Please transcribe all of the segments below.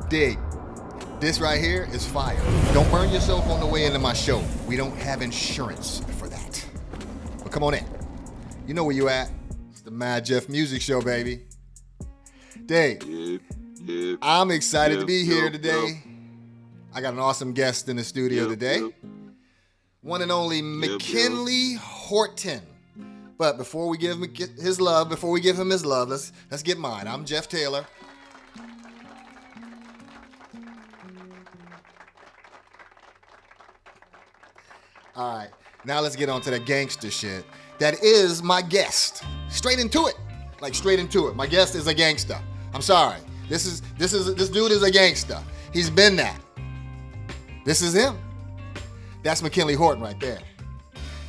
Dig. This right here is fire. Don't burn yourself on the way into my show. We don't have insurance for that. But come on in. You know where you at. It's the Madjef Music Show, baby. Dig. I'm excited to be here today. I got an awesome guest in the studio today. One and only Mckinely Horton. But before we give him his love, let's get mine. I'm Jeff Taylor. All right, now let's get on to the gangster shit. That is my guest. Straight into it. Like straight into it. My guest is a gangster. I'm sorry. This dude is a gangster. He's been that. This is him. That's Mckinely Horton right there.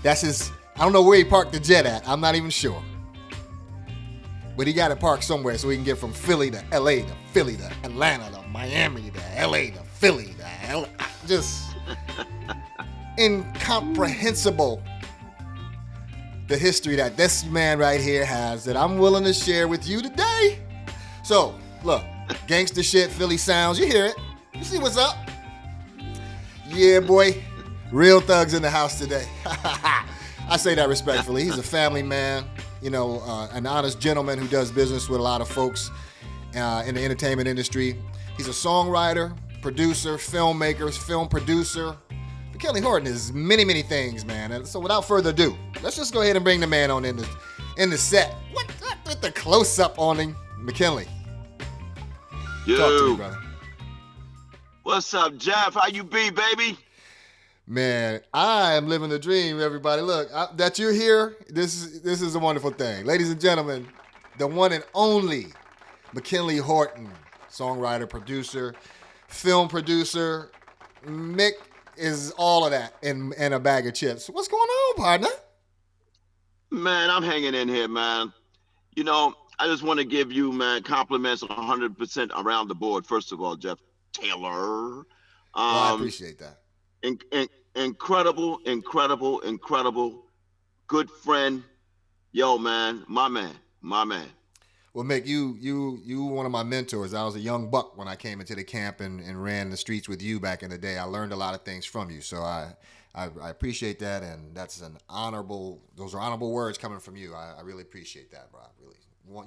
That's his. I don't know where he parked the jet at. I'm not even sure. But he got it parked somewhere so he can get from Philly to LA to Philly to Atlanta to Miami to LA to Philly to LA. Just incomprehensible the history that this man right here has that I'm willing to share with you today. So, look, gangster shit, Philly sounds, you hear it. You see what's up? Yeah, boy. Real thugs in the house today. I say that respectfully. He's a family man, you know, an honest gentleman who does business with a lot of folks in the entertainment industry. He's a songwriter, producer, filmmaker, film producer. Mckinely Horton is many, many things, man. And so without further ado, let's just go ahead and bring the man on in the set. What the close-up on him, Mckinely? Yo. Talk to me, brother. What's up, Jeff? How you be, baby? Man, I am living the dream, everybody. Look, that you're here, this is a wonderful thing. Ladies and gentlemen, the one and only Mckinely Horton, songwriter, producer, film producer. Mick is all of that in a bag of chips. What's going on, partner? Man, I'm hanging in here, man. You know, I just want to give you, man, compliments 100% around the board. First of all, Jeff Taylor. I appreciate that. Incredible, good friend. Yo, man, my man. Well, Mick, you one of my mentors. I was a young buck when I came into the camp and ran the streets with you back in the day. I learned a lot of things from you, so I appreciate that, and those are honorable words coming from you. I really appreciate that, bro. I really,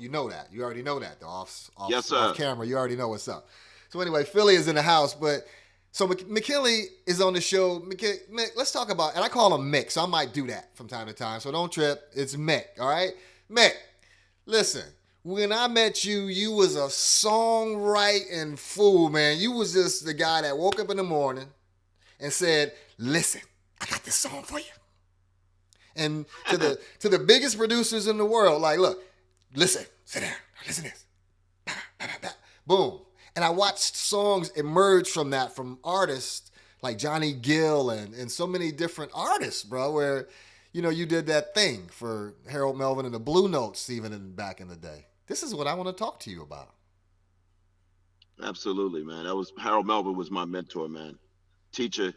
you know that. You already know that. Off camera, you already know what's up. So anyway, Philly is in the house, but so Mckinely is on the show. Mick, let's talk about, and I call him Mick, so I might do that from time to time. So don't trip. It's Mick, all right? Mick, listen. When I met you, you was a songwriting fool, man. You was just the guy that woke up in the morning and said, "Listen, I got this song for you." And to the biggest producers in the world, like, look, listen, sit down, listen to this. Boom. And I watched songs emerge from that, from artists like Johnny Gill and so many different artists, bro, where, you know, you did that thing for Harold Melvin and the Blue Notes even back in the day. This is what I want to talk to you about. Absolutely, man. Harold Melvin was my mentor, man. Teacher,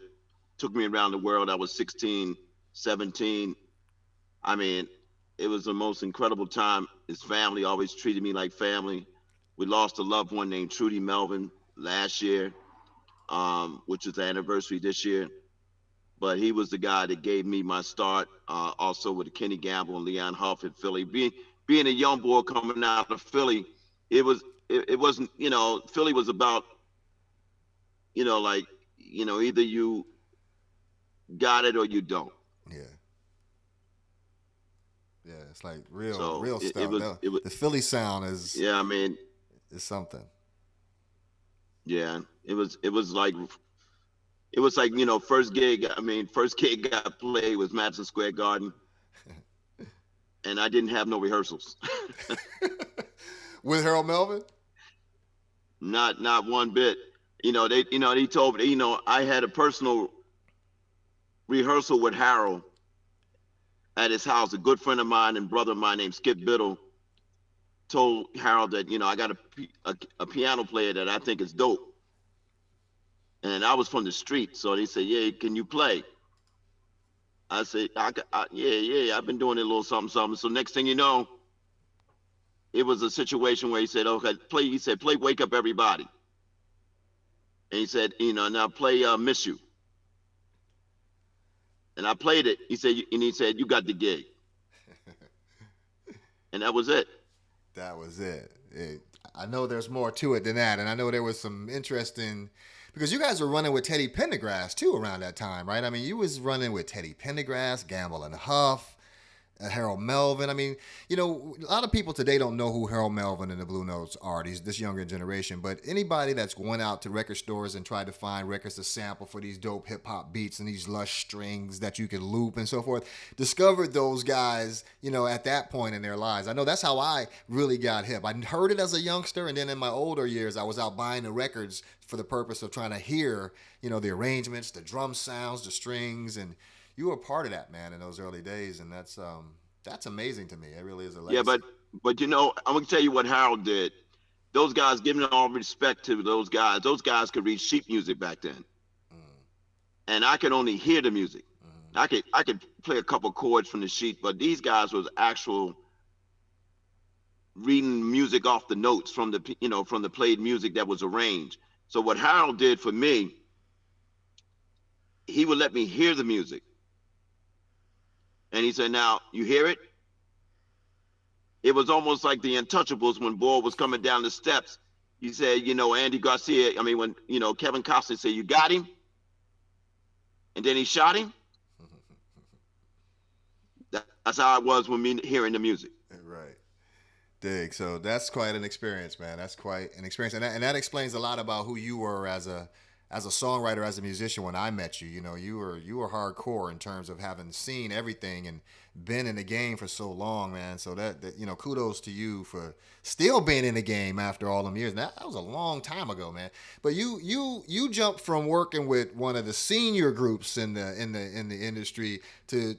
took me around the world. I was 16, 17. I mean, it was the most incredible time. His family always treated me like family. We lost a loved one named Trudy Melvin last year, which is the anniversary this year. But he was the guy that gave me my start, also with Kenny Gamble and Leon Huff in Philly. Being a young boy coming out of Philly, it wasn't, you know, Philly was about, you know, like, you know, either you got it or you don't. Yeah, it's like real stuff. The Philly sound is, yeah, I mean, is something. Yeah, it was like, you know, first gig I played was Madison Square Garden, and I didn't have no rehearsals. With Harold Melvin? Not one bit. He told me, I had a personal rehearsal with Harold at his house. A good friend of mine and brother of mine named Skip Biddle told Harold that, I got a piano player that I think is dope. And I was from the street, so they said, "Yeah, can you play?" I said, "Yeah, I've been doing a little something." So next thing you know, it was a situation where he said, okay, play. He said, play "Wake Up Everybody," and he said, now play "Miss You," and I played it. He said, you got the gig, and that was it. That was I know there's more to it than that, and I know there was some interesting because you guys were running with Teddy Pendergrass too around that time, right? I mean, you was running with Teddy Pendergrass, Gamble and Huff, Harold Melvin. I mean, a lot of people today don't know who Harold Melvin and the Blue Notes are, this younger generation. But anybody that's going out to record stores and tried to find records to sample for these dope hip hop beats and these lush strings that you could loop and so forth, discovered those guys, at that point in their lives. I know that's how I really got hip. I heard it as a youngster, and then in my older years, I was out buying the records for the purpose of trying to hear, the arrangements, the drum sounds, the strings, and you were a part of that, man, in those early days, and that's amazing to me. It really is a legacy. Yeah, but I'm gonna tell you what Harold did. Those guys, giving all respect to those guys could read sheet music back then, and I could only hear the music. I could play a couple chords from the sheet, but these guys was actual reading music off the notes from the played music that was arranged. So what Harold did for me, he would let me hear the music. And he said, now, you hear it? It was almost like the Untouchables when Boy was coming down the steps. He said, Andy Garcia, when, Kevin Costner said, you got him? And then he shot him. That's how it was when me hearing the music. Right. Dig. So that's quite an experience, man. That's quite an experience. And that explains a lot about who you were as a songwriter, as a musician. When I met you, you were hardcore in terms of having seen everything and been in the game for so long, man. So that kudos to you for still being in the game after all them years. That was a long time ago, man. But you jumped from working with one of the senior groups in the industry to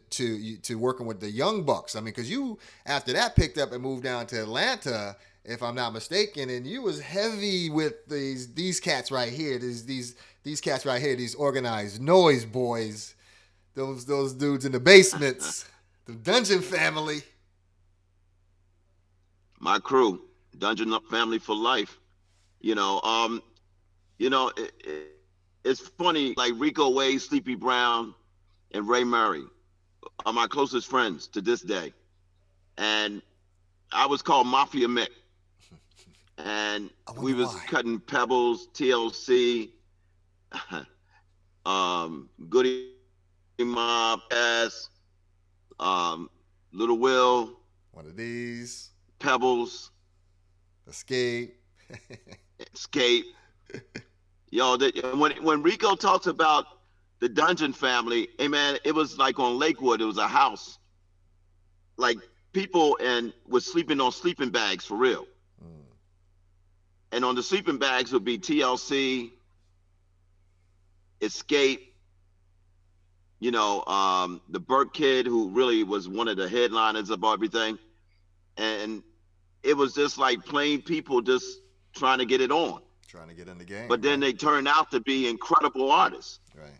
working with the young bucks. I mean, because you after that picked up and moved down to Atlanta, if I'm not mistaken, and you was heavy with these cats right here, these cats right here, these organized noise boys, those dudes in the basements, the Dungeon Family. My crew, Dungeon Family for life. It's funny, like Rico Wade, Sleepy Brown, and Ray Murray are my closest friends to this day. And I was called Mafia Mick. And we was cutting Pebbles, TLC, Goody Mob, S, Little Will, one of these, Pebbles, Escape. Yo, when Rico talks about the Dungeon Family, hey man, it was like on Lakewood. It was a house, like people was sleeping on sleeping bags for real. And on the sleeping bags would be TLC, Escape, the Burke Kid, who really was one of the headliners of everything. And it was just like plain people just trying to get it on. Trying to get in the game. But then they turned out to be incredible artists. Right.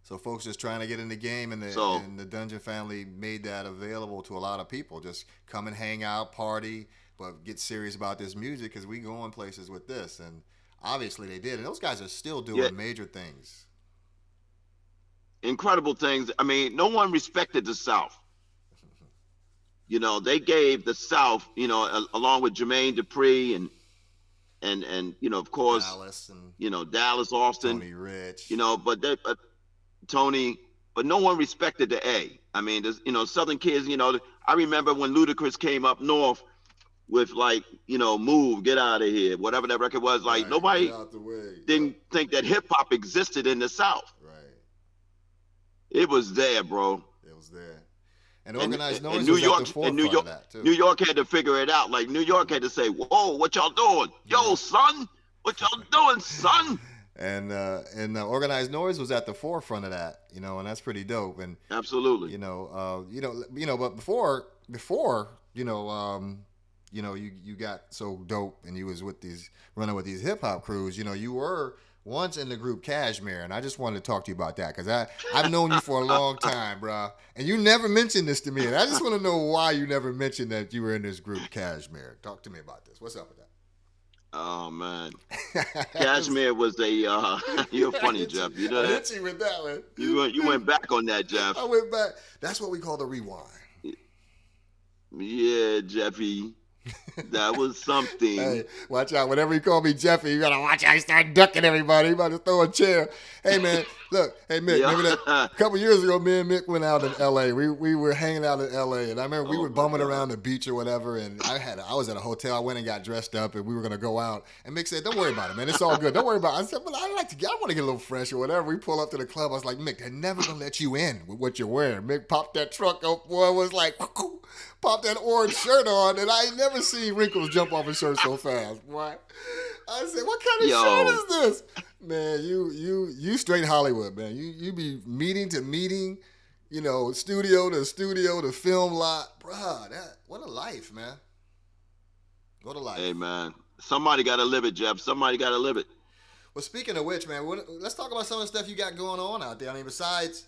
So folks just trying to get in the game, and the Dungeon Family made that available to a lot of people. Just come and hang out, party, but get serious about this music because we going places with this. And obviously they did. And those guys are still doing major things. Incredible things. I mean, no one respected the South. They gave the South, along with Jermaine Dupri and of course, Dallas and Dallas, Austin, Tony Rich, Tony, but no one respected the A. I mean, Southern kids, I remember when Ludacris came up north with Move, Get Out of Here, whatever that record was, nobody didn't think that hip hop existed in the South. Right. It was there, bro. It was there. And organized noise New was York, at the forefront of that too. New York had to figure it out. Like New York had to say, "Whoa, what y'all doing? Yo, son, what y'all doing, son?" And organized noise was at the forefront of that, and that's pretty dope. And absolutely, but before, you got so dope, and you was running with these hip hop crews. You were once in the group Cashmere, and I just wanted to talk to you about that because I've known you for a long time, bro, and you never mentioned this to me, and I just want to know why you never mentioned that you were in this group Cashmere. Talk to me about this. What's up with Oh man, that? Cashmere was a. You're I funny, hit you. Jeff. You know I that. hit you with that one. You went back on that, I Jeff. went back. That's what we call the rewind. Yeah, Jeffy, that was something. Hey, watch out. Whenever you call me Jeffy, you gotta watch out. You start ducking everybody. You about to throw a chair. Hey, man, look. Hey, Mick, Yeah. remember that a couple years ago, me and Mick went out in L.A. We were hanging out in L.A. And I remember we Oh were my bumming God. around the beach or whatever. And I was at a hotel. I went and got dressed up and we were going to go out. And Mick said, don't worry about it, man. It's all good. Don't worry about it. I said, but I want to get a little fresh or whatever. We pull up to the club. I was like, Mick, they're never going to let you in with what you're wearing. Mick popped that truck up. Boy, was like, popped that orange shirt on. And I ain't never seen wrinkles jump off his shirt so fast. What? I said, what kind of shirt Yo, is this? Man, you straight Hollywood, man. You be meeting to meeting, studio to studio to film lot. Bruh, what a life, man. What a life. hey man, somebody got to live it, Jeff. Somebody got to live it. Well, speaking of which, man, let's talk about some of the stuff you got going on out there. I mean, besides,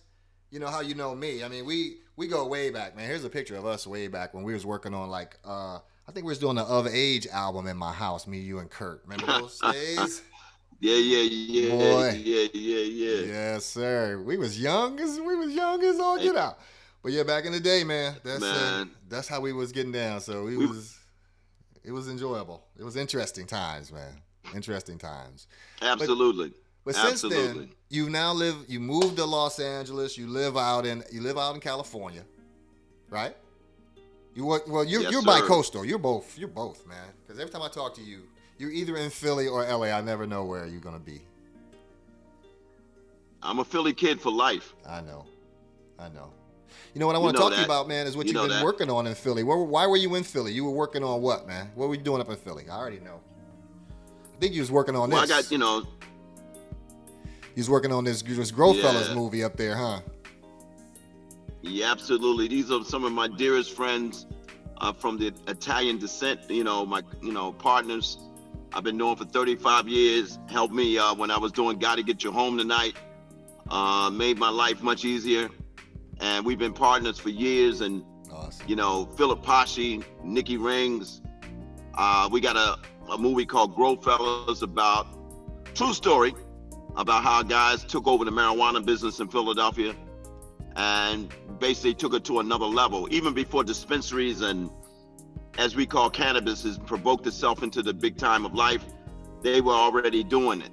how you know me. I mean, we go way back, man. Here's a picture of us way back when we was working on I think we was doing the Of Age album in my house, me, you, and Kurt. Remember those days? Yeah, yeah, yeah, Boy. yeah, yeah, yeah. Yes, sir. We was young as all Hey, get out. But yeah, back in the day, man, man, that's how we was getting down. So we it was enjoyable. It was interesting times, man. Interesting times. But absolutely, but since then, absolutely. you moved to Los Angeles. You live out in California, right? You work well. Yes, You're sir. bi-coastal. You're both, man. Because every time I talk to you, you're either in Philly or LA. I never know where you're gonna be. I'm a Philly kid for life. I know. I know. You know what I You want to know talk to you that. about, man, is what You you've know been that. working on in Philly. Why were you in Philly? You were working on what, man? What were you doing up in Philly? I already know. I think you was working on Well, I this. got, You was working on this Growfellas yeah, movie up there, huh? yeah, absolutely. These are some of my dearest friends from the Italian descent. My, partners I've been knowing for 35 years. Helped me when I was doing Gotta Get You Home Tonight. Made my life much easier. And we've been partners for years. And, Awesome. Philip Pasci, Nikki Rings. We got a movie called Growfellas about, true story, about how guys took over the marijuana business in Philadelphia and basically took it to another level. Even before dispensaries and, as we call, cannabis has provoked itself into the big time of life, they were already doing it.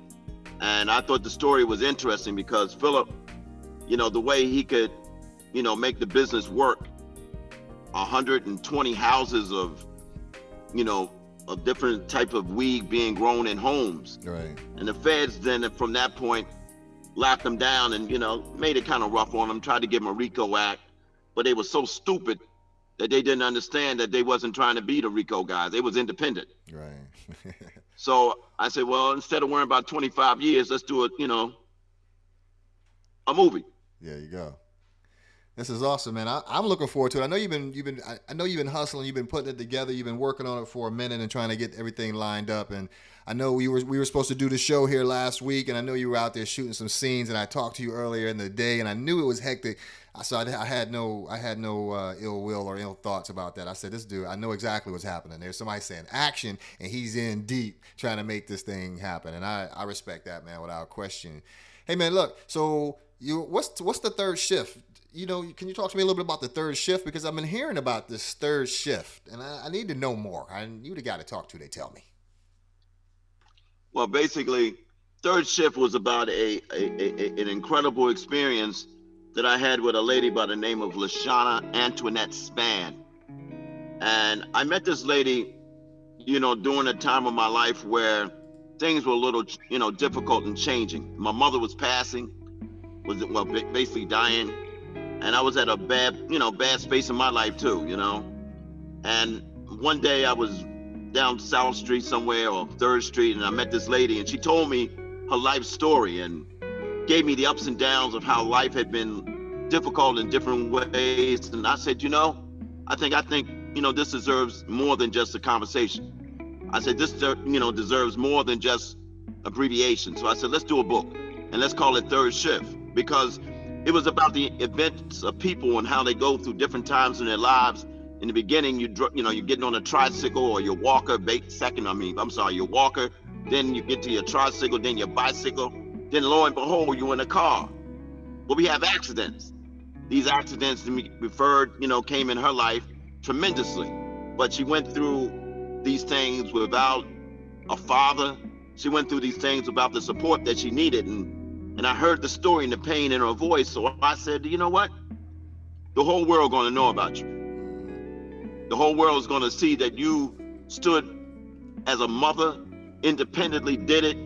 And I thought the story was interesting because Philip, the way he could, make the business work, 120 houses of, a different type of weed being grown in homes. Right. And the feds then, from that point, locked them down and, made it kind of rough on them, tried to give them a RICO act. But they were so stupid that they didn't understand that they wasn't trying to be the RICO guys. They was independent. Right. So I said, well, instead of worrying about 25 years, let's do it, a movie. There you go. This is awesome, man. I'm looking forward to it. I know I know you've been hustling. You've been putting it together. You've been working on it for a minute and trying to get everything lined up. And I know we were supposed to do the show here last week, and I know you were out there shooting some scenes. And I talked to you earlier in the day, and I knew it was hectic. So I had no ill will or ill thoughts about that. I said, this dude, I know exactly what's happening. There's somebody saying action, and he's in deep trying to make this thing happen. And I respect that, man, without question. Hey, man, look. So what's the third shift? Can you talk to me a little bit about the third shift? Because I've been hearing about this third shift, and I need to know more. You the guy to talk to, they tell me. Well, basically, third shift was about an incredible experience that I had with a lady by the name of Lashana Antoinette Spann. And I met this lady, during a time of my life where things were a little, difficult and changing. My mother was passing, basically dying. And I was at a bad space in my life too, And one day I was down South Street somewhere or 3rd Street, and I met this lady, and she told me her life story and gave me the ups and downs of how life had been difficult in different ways. And I said, I think, this deserves more than just a conversation. I said, this, deserves more than just abbreviation. So I said, let's do a book and let's call it Third Shift, because it was about the events of people and how they go through different times in their lives. In the beginning, you're getting on a tricycle or your walker. Your walker. Then you get to your tricycle, then your bicycle. Then lo and behold, you're in a car. Well, we have accidents. These accidents came in her life tremendously. But she went through these things without a father. She went through these things without the support that she needed. And I heard the story and the pain in her voice. So I said, you know what? The whole world going to know about you. The whole world is going to see that you stood as a mother, independently did it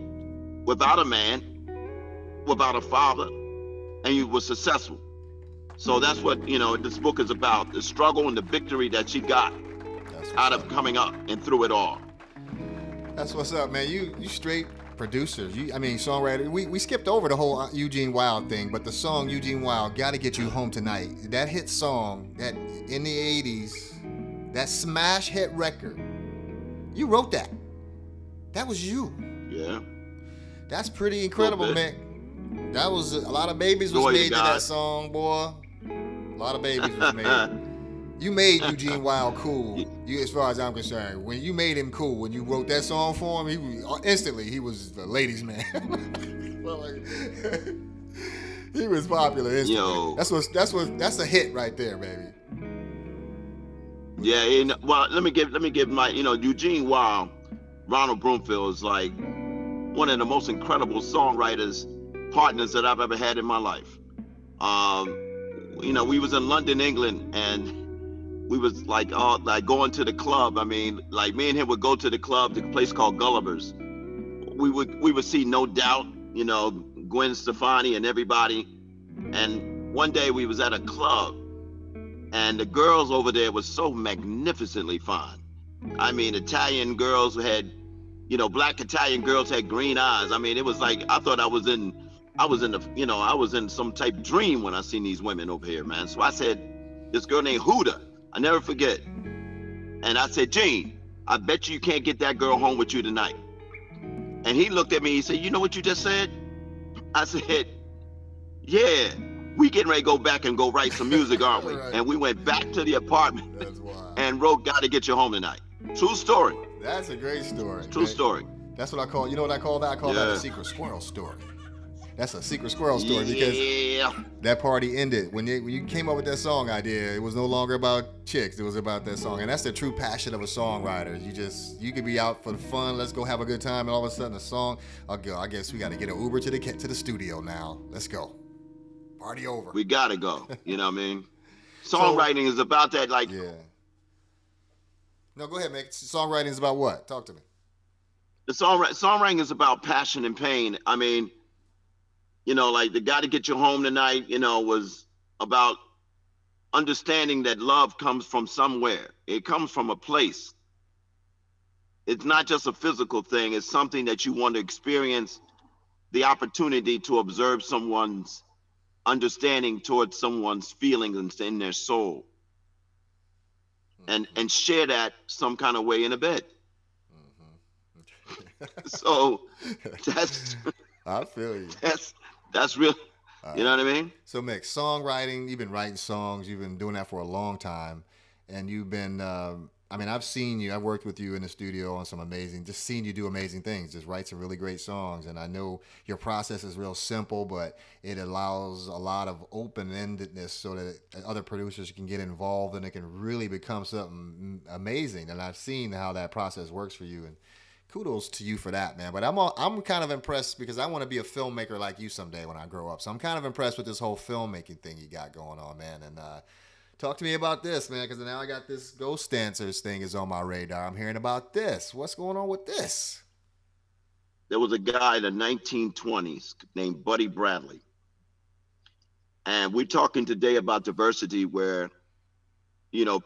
without a man, without a father, and you were successful. So that's what, this book is about, the struggle and the victory that she got out of coming up and through it all. That's what's up, man. You straight producers. Songwriter. We skipped over the whole Eugene Wilde thing, but the song Eugene Wilde, Gotta Get You Home Tonight, that hit song that in the 80s, that smash hit record, you wrote that. That was you. Yeah. That's pretty incredible, Mick. That was a lot of babies was made to that song, boy. A lot of babies was made. You made Eugene Wilde cool. As far as I'm concerned, when you made him cool, when you wrote that song for him, he was the ladies' man. He was popular instantly. That's a hit right there, baby. Yeah. Well, let me give my Eugene Wilde. Ronald Broomfield is like one of the most incredible songwriters partners that I've ever had in my life. We was in London, England, and we was like going to the club. I mean, like me and him would go to the club, the place called Gulliver's. We would see No Doubt, Gwen Stefani and everybody. And one day we was at a club, and the girls over there was so magnificently fine. I mean, Italian girls had, black Italian girls had green eyes. I mean, it was like I thought I was in some type dream when I seen these women over here, man. So I said, this girl named Huda, I never forget. And I said, Gene, I bet you can't get that girl home with you tonight. And he looked at me, he said, you know what you just said? I said, yeah, we getting ready to go back and go write some music, aren't we? Right. And we went back to the apartment and wrote Gotta Get You Home Tonight. True story. That's a great story. True story. That's what I call, what I call that? I call that a secret squirrel story. That's a secret squirrel story because that party ended. When you came up with that song idea, it was no longer about chicks. It was about that song. And that's the true passion of a songwriter. You could be out for the fun. Let's go have a good time. And all of a sudden a song, I guess we got to get an Uber to the studio now. Let's go. Party over. We got to go. You know what I mean? Songwriting is about that. Yeah. No, go ahead, Mick. Songwriting is about what? Talk to me. The songwriting is about passion and pain. I mean, the Gotta Get You Home Tonight, was about understanding that love comes from somewhere. It comes from a place. It's not just a physical thing. It's something that you want to experience, the opportunity to observe someone's understanding towards someone's feelings in their soul. And share that some kind of way in a bed. Mm-hmm. So that's I feel you. That's real. You know what I mean? So Mick, songwriting, you've been writing songs, you've been doing that for a long time. And you've been I've seen you, I've worked with you in the studio on just seen you do amazing things, just write some really great songs. And I know your process is real simple, but it allows a lot of open-endedness so that other producers can get involved and it can really become something amazing. And I've seen how that process works for you, and kudos to you for that, man. But I'm kind of impressed because I want to be a filmmaker like you someday when I grow up. So I'm kind of impressed with this whole filmmaking thing you got going on, man. And talk to me about this, man, because now I got this Ghost Dancers thing is on my radar. I'm hearing about this. What's going on with this? There was a guy in the 1920s named Buddy Bradley. And we're talking today about diversity where,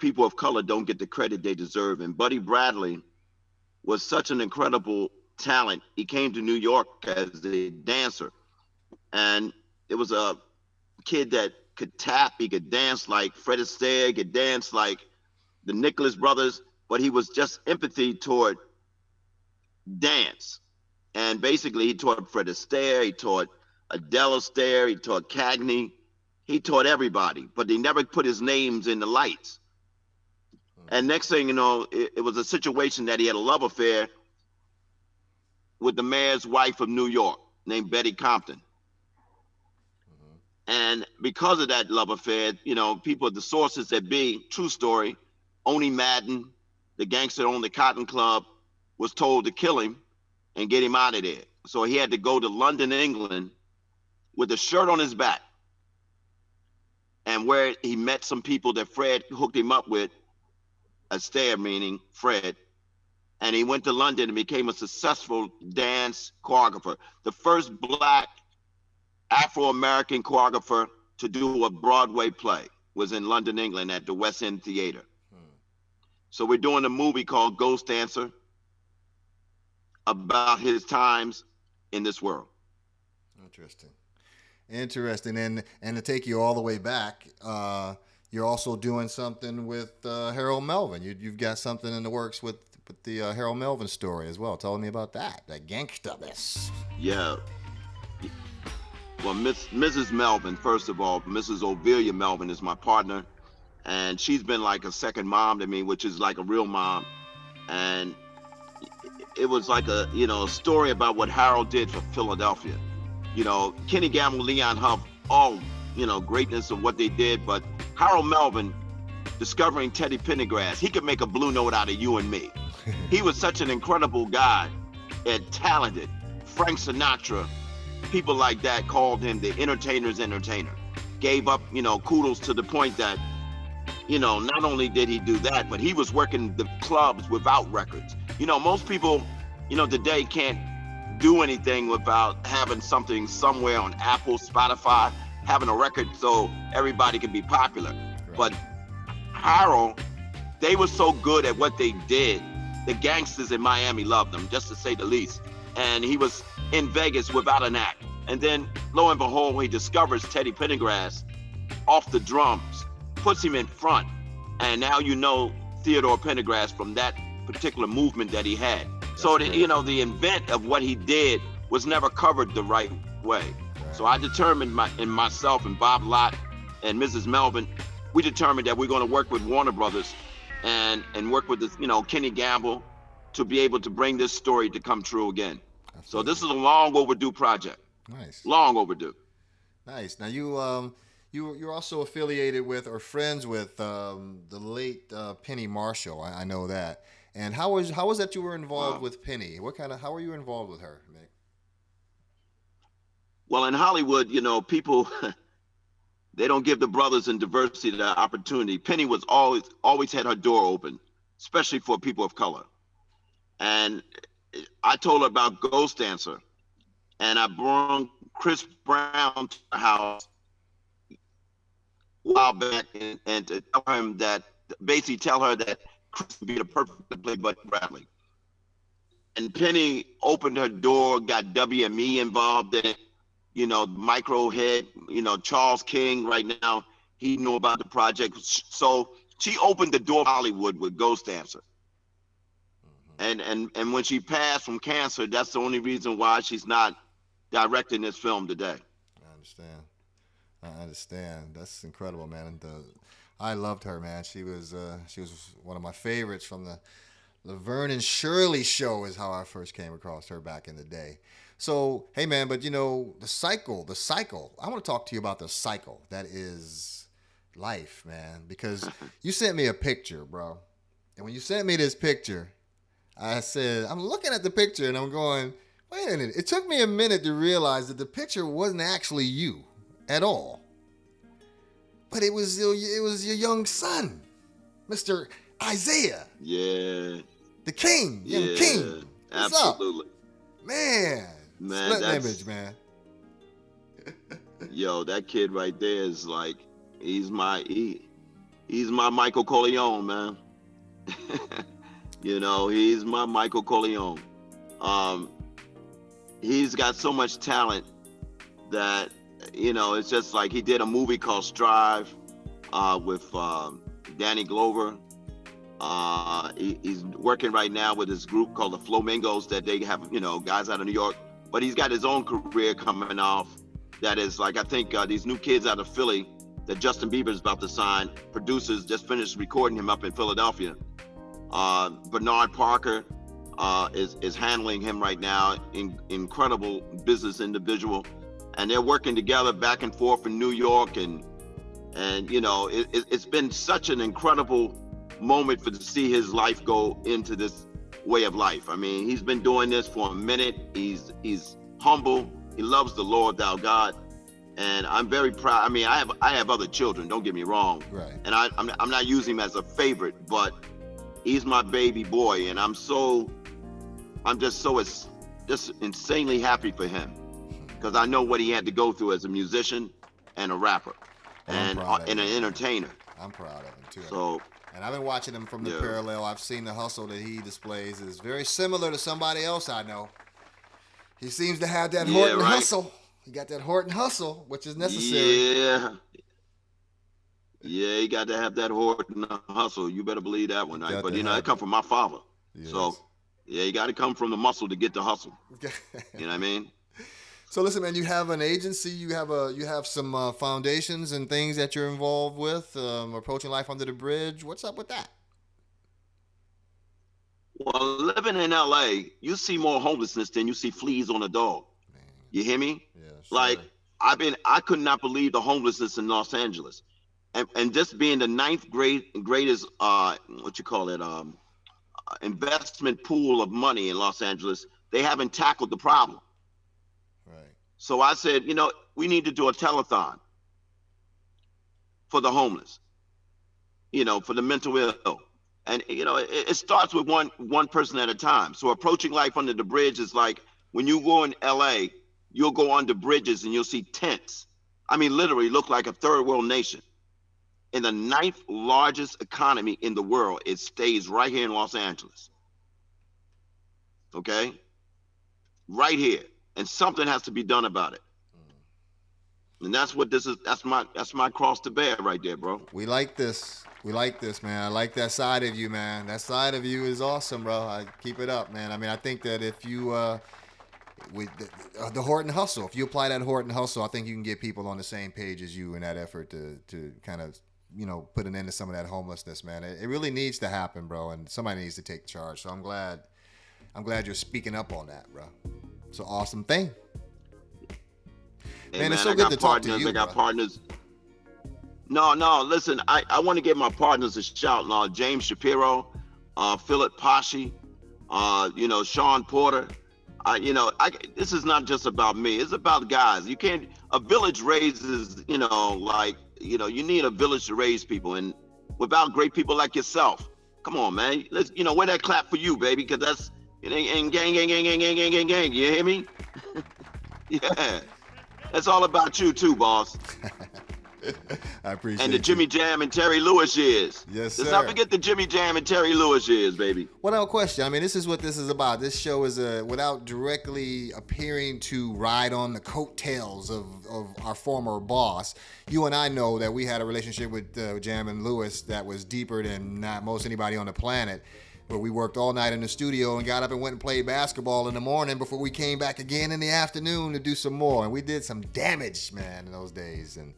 people of color don't get the credit they deserve. And Buddy Bradley was such an incredible talent. He came to New York as a dancer. And it was a kid that could tap, he could dance like Fred Astaire, he could dance like the Nicholas brothers, but he was just empathy toward dance. And basically, he taught Fred Astaire, he taught Adele Astaire, he taught Cagney, he taught everybody, but they never put his names in the lights. And next thing you know, it was a situation that he had a love affair with the mayor's wife of New York named Betty Compton. And because of that love affair, you know, people, the sources that be, true story, Oni Madden, the gangster that owned the Cotton Club, was told to kill him and get him out of there. So he had to go to London, England, with a shirt on his back, and where he met some people that Fred hooked him up with, Astaire meaning Fred, and he went to London and became a successful dance choreographer. The first black Afro-American choreographer to do a Broadway play was in London, England at the West End Theater. So we're doing a movie called Ghost Dancer about his times in this world. Interesting. And to take you all the way back, you're also doing something with Harold Melvin. You've got something in the works with the Harold Melvin story as well. Tell me about that gangsta-ness. Yeah. Well, Mrs. Melvin, first of all, Mrs. Ovilia Melvin is my partner, and she's been like a second mom to me, which is like a real mom. And it was like a story about what Harold did for Philadelphia. You know, Kenny Gamble, Leon Huff, all, greatness of what they did, but Harold Melvin, discovering Teddy Pendergrass, he could make a blue note out of you and me. He was such an incredible guy and talented. Frank Sinatra, people like that called him the entertainer's entertainer. Gave up, kudos to the point that, not only did he do that, but he was working the clubs without records. Most people, today can't do anything without having something somewhere on Apple, Spotify, having a record so everybody can be popular. Right. But Harold, they were so good at what they did. The gangsters in Miami loved them, just to say the least. And he was in Vegas without an act. And then, lo and behold, he discovers Teddy Pendergrass off the drums, puts him in front. And now Theodore Pendergrass from that particular movement that he had. That's so, the invent of what he did was never covered the right way. Right. So I determined myself and Bob Lott and Mrs. Melvin, we determined that we're going to work with Warner Brothers and work with this, Kenny Gamble to be able to bring this story to come true again. Absolutely. So this is a long overdue project. Nice. Long overdue. Nice. Now you're also affiliated with or friends with the late Penny Marshall. I know that. And how was that you were involved with Penny? How were you involved with her, Mick? Well, in Hollywood, people they don't give the brothers in diversity the opportunity. Penny was always had her door open, especially for people of color. And I told her about Ghost Dancer, and I brought Chris Brown to the house a while back and to tell him that, basically tell her that Chris would be the perfect to play Buddy Bradley. And Penny opened her door, got WME involved in it, Micro Head, Charles King right now, he knew about the project. So she opened the door to Hollywood with Ghost Dancer. And when she passed from cancer, that's the only reason why she's not directing this film today. I understand. That's incredible, man. And I loved her, man. She was one of my favorites from the Laverne and Shirley show is how I first came across her back in the day. So, hey, man, but the cycle, I want to talk to you about the cycle that is life, man, because you sent me a picture, bro. And when you sent me this picture, I said, I'm looking at the picture and I'm going, wait a minute. It took me a minute to realize that the picture wasn't actually you at all. But it was your young son, Mr. Isaiah. Yeah. The king. Yeah. King. What's absolutely. Up? Man. Split image, man. Yo, that kid right there is like, he's my Michael Corleone, man. He's my Michael Corleone. He's got so much talent that, it's just like he did a movie called Strive with Danny Glover. He's working right now with his group called the Flamingos that they have, guys out of New York. But he's got his own career coming off. That is like, I think these new kids out of Philly that Justin Bieber is about to sign, producers just finished recording him up in Philadelphia. Bernard Parker is handling him right now. Incredible business individual, and they're working together back and forth in New York, and it's been such an incredible moment to see his life go into this way of life. I mean, he's been doing this for a minute. He's humble. He loves the Lord, thou God, and I'm very proud. I mean, I have other children. Don't get me wrong, right? And I'm not using him as a favorite, but he's my baby boy, and I'm just insanely happy for him, because I know what he had to go through as a musician and a rapper and an entertainer. I'm proud of him too. So, and I've been watching him from the parallel. I've seen the hustle that he displays is very similar to somebody else I know. He seems to have that Horton hustle. He got that Horton hustle, which is necessary. Yeah, he got to have that Horton hustle. You better believe that one. Right? But it come from my father. Yes. So, yeah, you got to come from the muscle to get the hustle. You know what I mean? So listen, man, you have an agency, you have some foundations and things that you're involved with, Approaching Life Under the Bridge. What's up with that? Well, living in LA, you see more homelessness than you see fleas on a dog. Man. You hear me? Yeah, sure. Like I could not believe the homelessness in Los Angeles, and just being the ninth greatest investment pool of money in Los Angeles, they haven't tackled the problem. Right. So I said, we need to do a telethon for the homeless, for the mental ill. And, it starts with one person at a time. So Approaching Life Under the Bridge is like, when you go in LA, you'll go under bridges and you'll see tents. I mean, literally look like a third world nation. In the ninth largest economy in the world, it stays right here in Los Angeles. Okay? Right here. And something has to be done about it. And that's what this is. That's my cross to bear right there, bro. We like this, man. I like that side of you, man. That side of you is awesome, bro. Keep it up, man. I mean, I think that if you, with the Horton hustle, if you apply that Horton hustle, I think you can get people on the same page as you in that effort to kind of, put an end to some of that homelessness, man. It really needs to happen, bro. And somebody needs to take charge. So I'm glad you're speaking up on that, bro. It's an awesome thing. Hey, man, it's so good to talk to you. I got partners. No, listen, I want to give my partners a shout. James Shapiro, Philip Pasci, Sean Porter. This is not just about me. It's about guys. A village raises, you need a village to raise people. And without great people like yourself, come on, man. Let's, wear that clap for you, baby, because that's, gang. You hear me? Yeah. It's all about you too, boss. I appreciate it. And the Jimmy Jam and Terry Lewis years. Yes, sir. Let's not forget the Jimmy Jam and Terry Lewis years, baby. Without question. I mean, this is what this is about. This show is without directly appearing to ride on the coattails of our former boss. You and I know that we had a relationship with Jam and Lewis that was deeper than not most anybody on the planet. But we worked all night in the studio and got up and went and played basketball in the morning before we came back again in the afternoon to do some more. And we did some damage, man, in those days. And,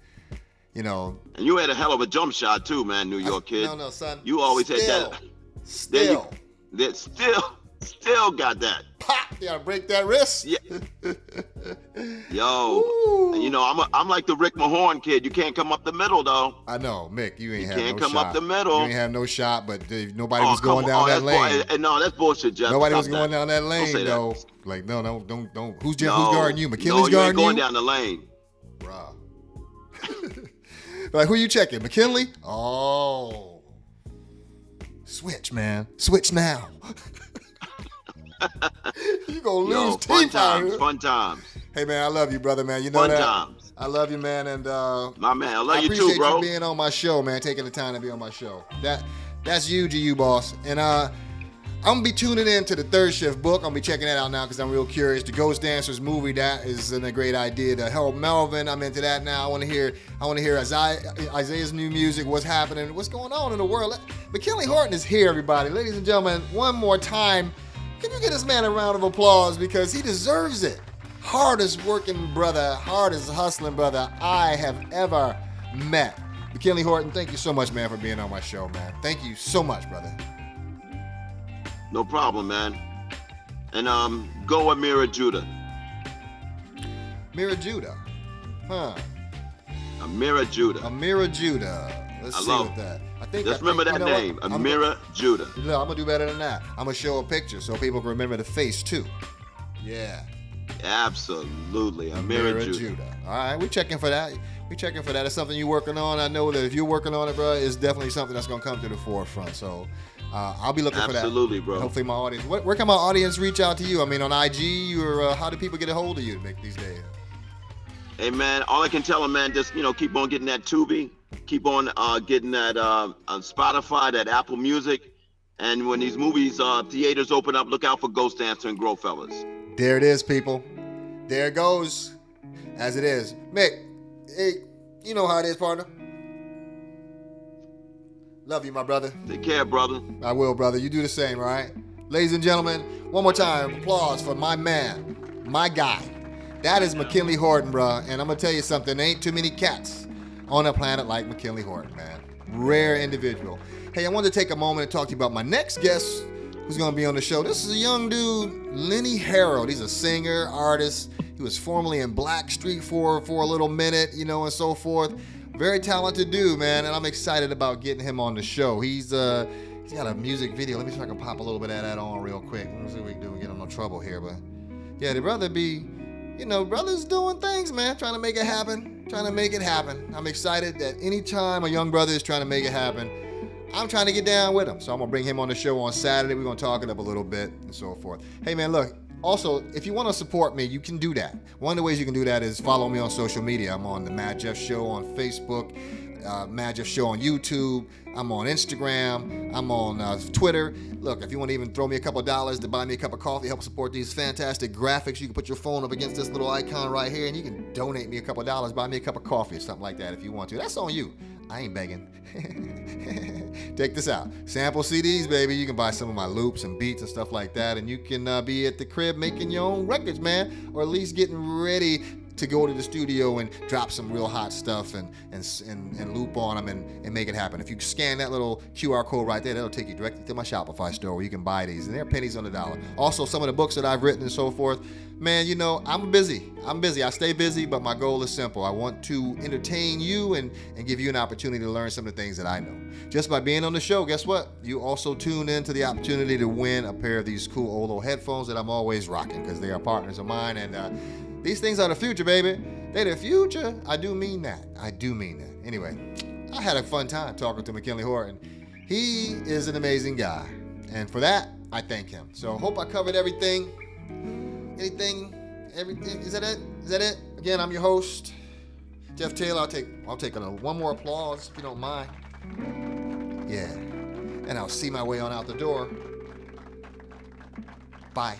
And you had a hell of a jump shot, too, man, New York kid. No, son. You always had that. Still got that. Pop! You gotta break that wrist. Yeah. Yo. And, I'm like the Rick Mahorn kid. You can't come up the middle, though. I know, Mick. You can't no shot. come up the middle. You ain't have no shot, but nobody was going down that lane. No, that's bullshit, Jeff. Nobody was going down that lane, though. Like, no, don't. Who's guarding you? McKinley's guarding you? No, you ain't going down the lane. Bruh. Like, who you checking? McKinley? Oh. Switch, man. Switch now. You gonna lose teeth out here. Fun times. Hey, man, I love you, brother, man. You know that. Fun times. I love you, man, and my man, I love you too, bro. I appreciate you being on my show, man. Taking the time to be on my show. That's you, GU boss. And I'm going to be tuning in to the Third Shift book. I'm going to be checking that out now because I'm real curious. The Ghost Dancers movie, that is a great idea. The Harold Melvin, I'm into that now. I want to hear Isaiah's new music, what's happening, what's going on in the world. Mckinely Horton is here, everybody. Ladies and gentlemen, one more time, can you give this man a round of applause because he deserves it. Hardest working brother, hardest hustling brother I have ever met. Mckinely Horton, thank you so much, man, for being on my show, man. Thank you so much, brother. No problem, man. And go Amira Judah. Amira Judah. Huh. Amira Judah. Amira Judah. Let's see what that. Just remember that name, Amira Judah. Look, I'm going to do better than that. I'm going to show a picture so people can remember the face, too. Yeah. Absolutely. Amira Judah. All right, we're checking for that. It's something you're working on. I know that if you're working on it, bro, it's definitely something that's going to come to the forefront. So I'll be looking for that. Absolutely, bro. Hopefully my audience. Where can my audience reach out to you? I mean, on IG or how do people get a hold of you to make these days? Hey, man, all I can tell them, man, just, keep on getting that Tubi. Keep on getting that on Spotify, that Apple Music. And when these movies, theaters open up, look out for Ghost Dancer and Grow Fellas. There it is, people. There it goes. As it is. Mick, hey, you know how it is, partner. Love you, my brother. Take care, brother. I will, brother. You do the same, all right? Ladies and gentlemen, one more time, applause for my man, my guy. That is Mckinely Horton, bro. And I'm going to tell you something. There ain't too many cats on a planet like Mckinely Horton, man. Rare individual. Hey, I wanted to take a moment and talk to you about my next guest who's going to be on the show. This is a young dude, Lenny Harold. He's a singer, artist. He was formerly in Blackstreet for a little minute, and so forth. Very talented dude, man, and I'm excited about getting him on the show. He's got a music video. Let me see if I can pop a little bit of that on real quick. Let's see what we can do. We get in no trouble here, but yeah, the brother be, brothers doing things, man, trying to make it happen, I'm excited that anytime a young brother is trying to make it happen, I'm trying to get down with him. So I'm going to bring him on the show on Saturday. We're going to talk it up a little bit and so forth. Hey, man, look. Also, if you want to support me, you can do that. One of the ways you can do that is follow me on social media. I'm on the Madjef Show on Facebook, Madjef Show on YouTube. I'm on Instagram. I'm on Twitter. Look, if you want to even throw me a couple of dollars to buy me a cup of coffee, help support these fantastic graphics, you can put your phone up against this little icon right here, and you can donate me a couple of dollars, buy me a cup of coffee or something like that if you want to. That's on you. I ain't begging. Take this out. Sample CDs, baby. You can buy some of my loops and beats and stuff like that, and you can be at the crib making your own records, man, or at least getting ready to go to the studio and drop some real hot stuff and loop on them and make it happen. If you scan that little QR code right there, that'll take you directly to my Shopify store where you can buy these, and they're pennies on the dollar. Also, some of the books that I've written and so forth, man, I'm busy. I stay busy, but my goal is simple. I want to entertain you and give you an opportunity to learn some of the things that I know. Just by being on the show, guess what? You also tune in to the opportunity to win a pair of these cool Olo headphones that I'm always rocking because they are partners of mine, and these things are the future, baby. They're the future. I do mean that. Anyway, I had a fun time talking to Mckinely Horton. He is an amazing guy, and for that, I thank him. So hope I covered everything. Everything. Is that it? Again, I'm your host, Jeff Taylor. I'll take one more applause if you don't mind. Yeah, and I'll see my way on out the door. Bye.